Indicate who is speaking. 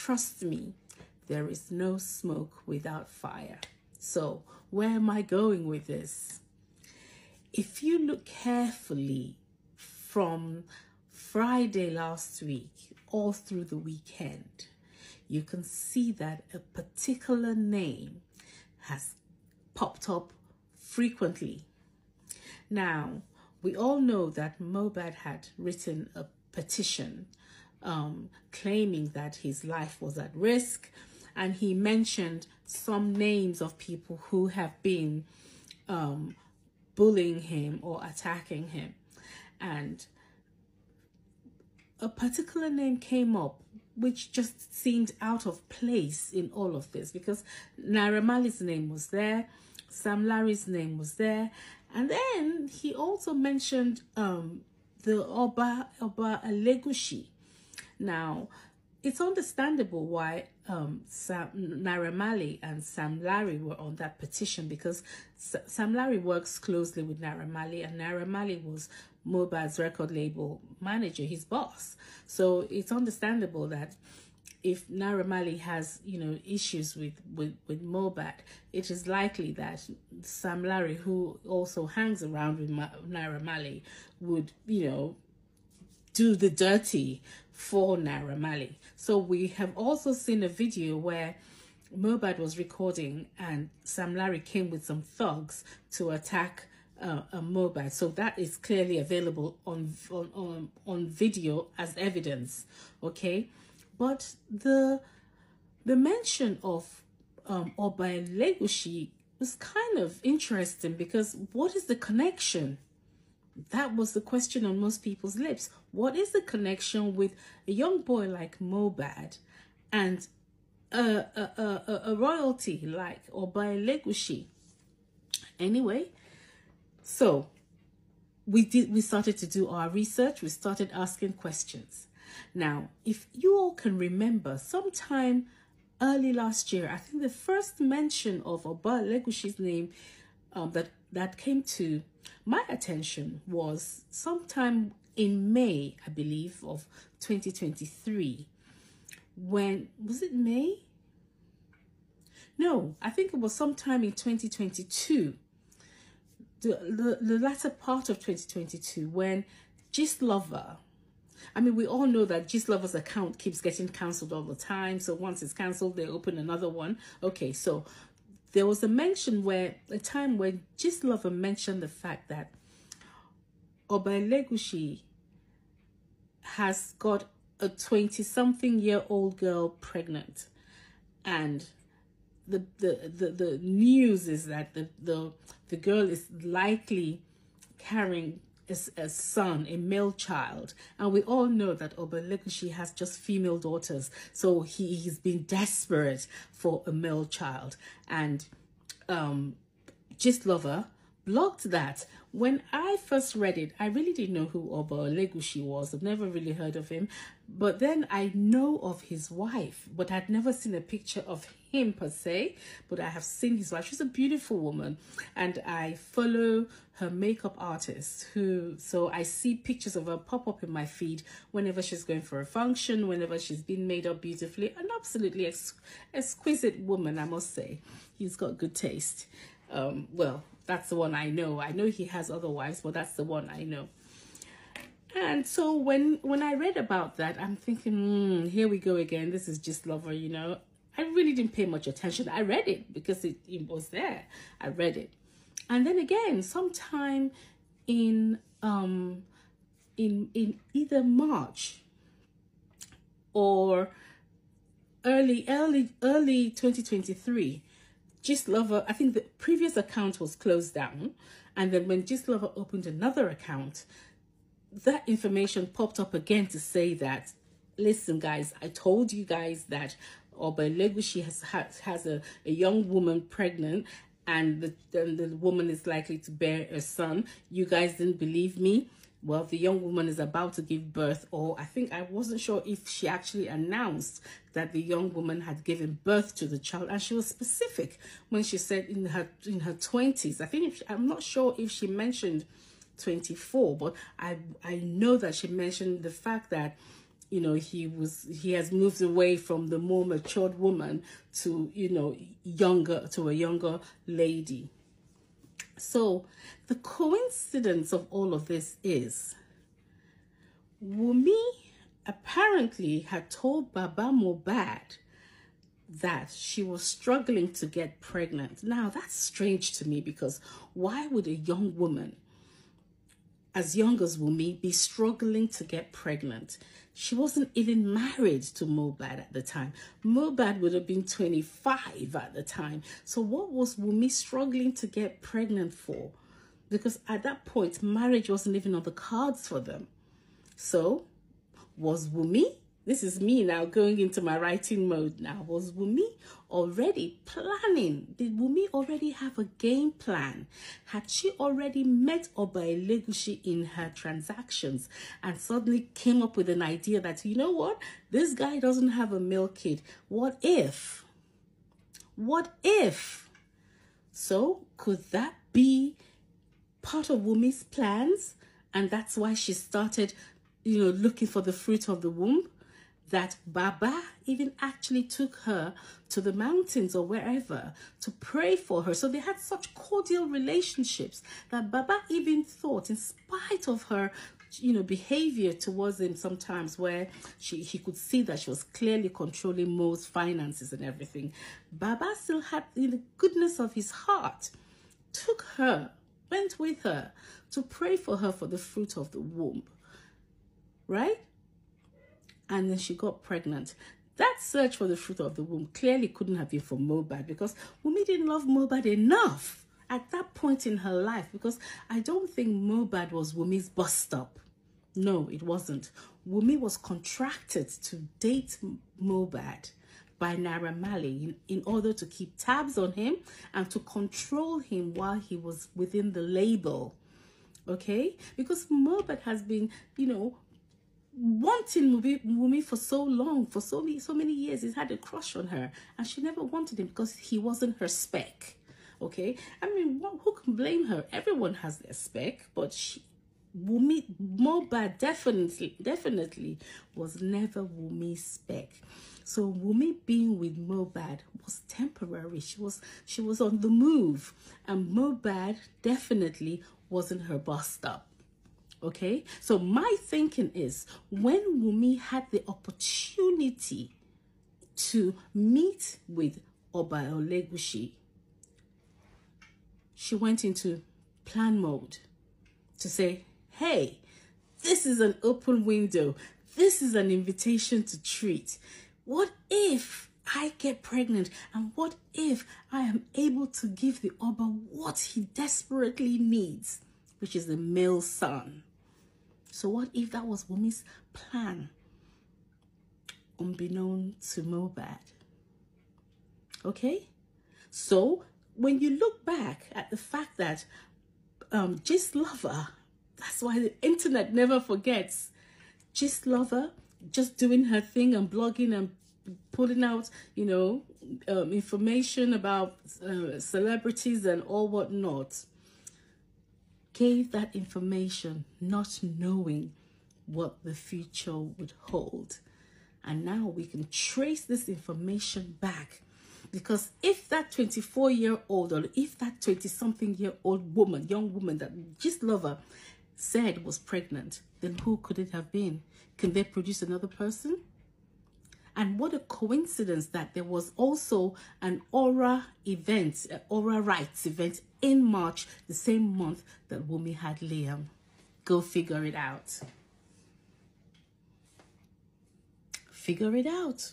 Speaker 1: trust me, there is no smoke without fire. So where am I going with this? If you look carefully from Friday last week all through the weekend, you can see that a particular name has popped up frequently. Now, we all know that Mohbad had written a petition claiming that his life was at risk, and he mentioned some names of people who have been bullying him or attacking him. And a particular name came up which just seemed out of place in all of this, because Naira Marley's name was there, Sam Larry's name was there, and then he also mentioned the Oba Elegushi. Now, it's understandable why Naira Marley and Sam Larry were on that petition, because Sam Larry works closely with Naira Marley, and Naira Marley was Mohbad's record label manager, his boss. So it's understandable that if Naira Marley has, you know, issues with Mohbad, it is likely that Sam Larry, who also hangs around with Naira Marley, would, you know, do the dirty for Naira Marley. So we have also seen a video where Mohbad was recording and Sam Larry came with some thugs to attack Mohbad. So that is clearly available on video as evidence, okay? But the mention of Oba Elegushi was kind of interesting, because what is the connection? That was the question on most people's lips. What is the connection with a young boy like Mohbad and a royalty like Oba Elegushi? Anyway, so we started to do our research. We started asking questions. Now, if you all can remember, sometime early last year, I think the first mention of Oba Legushi's name that came to my attention was sometime in May, I believe, of 2023. When, was it May? No, I think it was sometime in 2022. The latter part of 2022, when Gistlover, I mean, we all know that Gistlover's account keeps getting cancelled all the time. So once it's cancelled, they open another one. Okay, so there was a mention where, a time when Gistlover mentioned the fact that Oba Elegushi has got a 20-something-year-old girl pregnant, and the news is that the girl is likely carrying a son, a male child, and we all know that Oba Elegushi has just female daughters, so he's been desperate for a male child. And Gistlover blocked that. When I first read it, I really didn't know who Oba Elegushi was. I've never really heard of him. But then I know of his wife, but I'd never seen a picture of him per se. But I have seen his wife. She's a beautiful woman. And I follow her makeup artist, so I see pictures of her pop up in my feed whenever she's going for a function, whenever she's been made up beautifully. An absolutely exquisite woman, I must say. He's got good taste. Well, that's the one I know. I know he has other wives, but that's the one I know. And so when I read about that, I'm thinking, here we go again. This is Gistlover, you know. I really didn't pay much attention. I read it because it was there. I read it. And then again, sometime in either March or early 2023, Gistlover, I think the previous account was closed down, and then when Gistlover opened another account, that information popped up again to say that, listen guys, I told you guys that Oba Elegushi has a young woman pregnant, and the woman is likely to bear a son. You guys didn't believe me. Well, the young woman is about to give birth, or I think, I wasn't sure if she actually announced that the young woman had given birth to the child, and she was specific when she said in her 20s. I think, I'm not sure if she mentioned 24, but I know that she mentioned the fact that you know, he has moved away from the more matured woman to, you know, a younger lady. So the coincidence of all of this is Wunmi apparently had told Baba Mohbad that she was struggling to get pregnant. Now that's strange to me, because why would a young woman as young as Wunmi be struggling to get pregnant? She wasn't even married to Mohbad at the time. Mohbad would have been 25 at the time. So what was Wunmi struggling to get pregnant for? Because at that point, marriage wasn't even on the cards for them. So was Wunmi, this is me now going into my writing mode now, was Wunmi already planning? Did Wunmi already have a game plan? Had she already met Oba Elegushi in her transactions and suddenly came up with an idea that, you know what, this guy doesn't have a male kid. What if? What if? So could that be part of Wunmi's plans? And that's why she started, you know, looking for the fruit of the womb? That Baba even actually took her to the mountains or wherever to pray for her. So they had such cordial relationships that Baba even thought, in spite of her, you know, behavior towards him sometimes, where he could see that she was clearly controlling Mo's finances and everything, Baba still had, in the goodness of his heart, took her, went with her to pray for her for the fruit of the womb, right? And then she got pregnant. That search for the fruit of the womb clearly couldn't have been for Mohbad, because Wunmi didn't love Mohbad enough at that point in her life, because I don't think Mohbad was Wunmi's bus stop. No, it wasn't. Wunmi was contracted to date Mohbad by Naira Marley in order to keep tabs on him and to control him while he was within the label. Okay? Because Mohbad has been, you know, wanting Wunmi for so long, for so many years. He's had a crush on her, and she never wanted him because he wasn't her spec. Okay, I mean, who can blame her? Everyone has their spec, but Mohbad definitely was never Wunmi's spec. So Wunmi being with Mohbad was temporary. She was on the move, and Mohbad definitely wasn't her bus stop. Okay, so my thinking is, when Wunmi had the opportunity to meet with Oba Elegushi, she went into plan mode to say, hey, this is an open window. This is an invitation to treat. What if I get pregnant? And what if I am able to give the Oba what he desperately needs, which is a male son? So what if that was Wunmi's plan, unbeknown to Mohbad? Okay? So when you look back at the fact that Gist Lover, that's why the internet never forgets, Gist Lover just doing her thing and blogging and putting out, you know, information about celebrities and all whatnot, gave that information not knowing what the future would hold. And now we can trace this information back, because if that 24-year-old or if that 20-something-year-old woman, young woman that Gist Lover said was pregnant, then who could it have been? Can they produce another person? And what a coincidence that there was also an Aura event, Aura Rights event in March, the same month that Wunmi had Liam. Go figure it out. Figure it out.